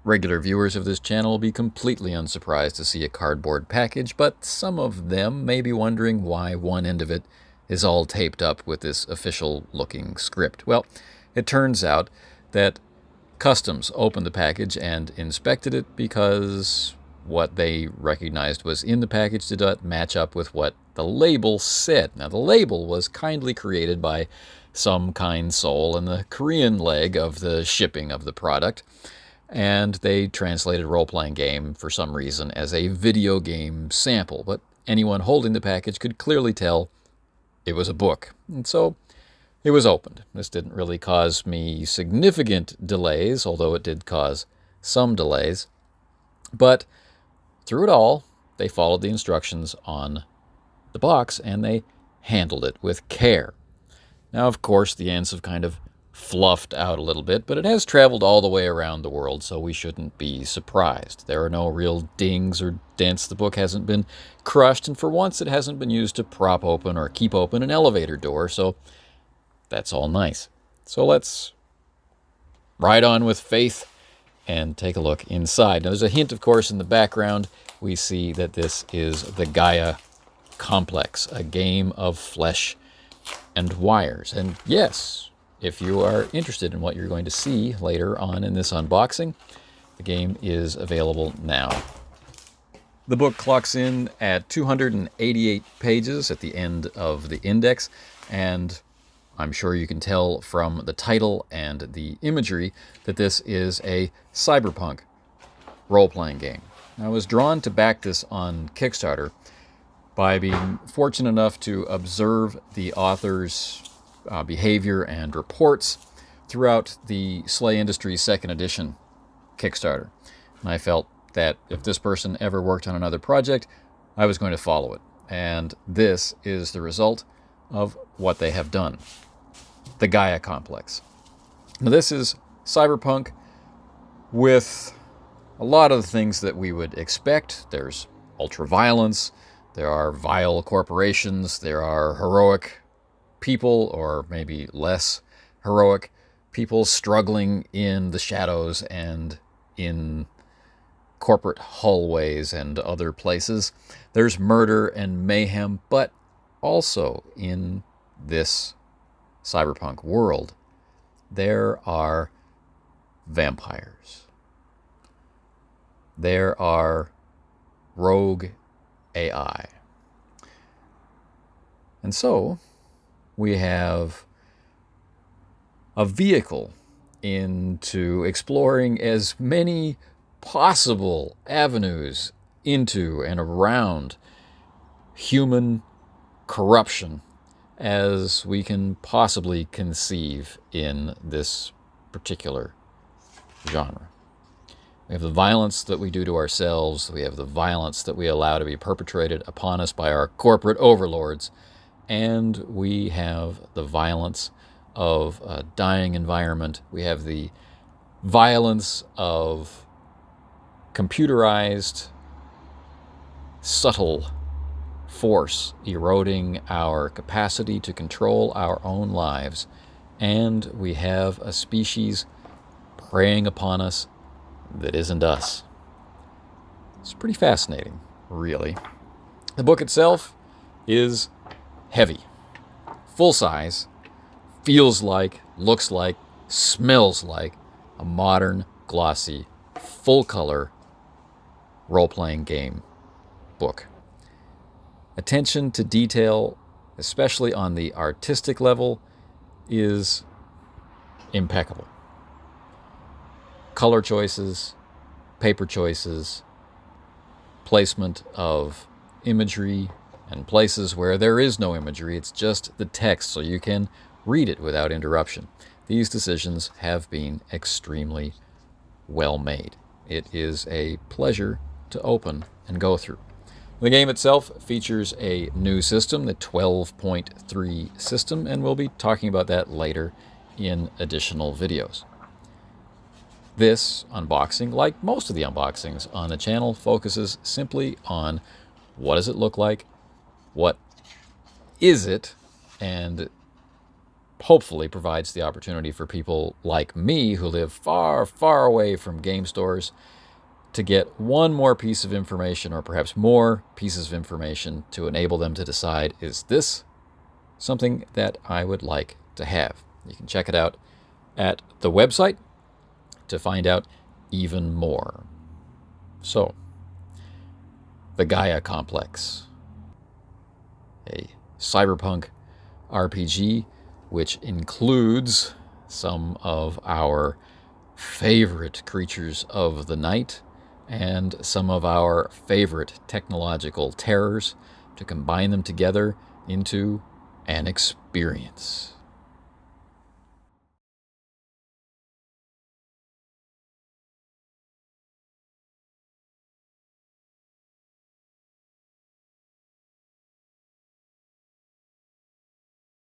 Regular viewers of this channel will be completely unsurprised to see a cardboard package, but some of them may be wondering why one end of it is all taped up with this official-looking script. Well, it turns out that Customs opened the package and inspected it because what they recognized was in the package did not match up with what the label said. Now, the label was kindly created by some kind soul in the Korean leg of the shipping of the product, and they translated role-playing game for some reason as a video game sample, but anyone holding the package could clearly tell it was a book. And so it was opened. This didn't really cause me significant delays, although it did cause some delays. But through it all, they followed the instructions on the box, and they handled it with care. Now, of course, the ends have kind of fluffed out a little bit, but it has traveled all the way around the world, so we shouldn't be surprised. There are no real dings or dents. The book hasn't been crushed, and for once it hasn't been used to prop open or keep open an elevator door, so that's all nice. So let's ride on with faith and take a look inside. Now, there's a hint, of course, in the background. We see that this is the Gaia Complex, a game of flesh and wires. And yes, if you are interested in what you're going to see later on in this unboxing, the game is available now. The book clocks in at 288 pages at the end of the index, and I'm sure you can tell from the title and the imagery that this is a cyberpunk role-playing game. I was drawn to back this on Kickstarter by being fortunate enough to observe the author's behavior and reports throughout the Slay Industries 2nd edition Kickstarter. And I felt that if this person ever worked on another project, I was going to follow it. And this is the result of what they have done. The Gaia Complex. Now, this is cyberpunk with a lot of the things that we would expect. There's ultra-violence, there are vile corporations, there are heroic people, or maybe less heroic people, struggling in the shadows and in corporate hallways and other places. There's murder and mayhem, but also in this cyberpunk world, there are vampires. There are rogue AI. And so we have a vehicle into exploring as many possible avenues into and around human corruption as we can possibly conceive in this particular genre. We have the violence that we do to ourselves. We have the violence that we allow to be perpetrated upon us by our corporate overlords. And we have the violence of a dying environment. We have the violence of computerized, subtle force eroding our capacity to control our own lives. And we have a species preying upon us that isn't us. It's pretty fascinating, really. The book itself is heavy, full size, feels like, looks like, smells like a modern, glossy, full color role-playing game book. Attention to detail, especially on the artistic level, is impeccable. Color choices, paper choices, placement of imagery, and places where there is no imagery, it's just the text, so you can read it without interruption. These decisions have been extremely well made. It is a pleasure to open and go through. The game itself features a new system, the 12.3 system, and we'll be talking about that later in additional videos. This unboxing, like most of the unboxings on the channel, focuses simply on what does it look like, what is it, and hopefully provides the opportunity for people like me who live far, far away from game stores to get one more piece of information, or perhaps more pieces of information, to enable them to decide, is this something that I would like to have? You can check it out at the website to find out even more. So, the Gaia Complex, a cyberpunk RPG which includes some of our favorite creatures of the night and some of our favorite technological terrors, to combine them together into an experience.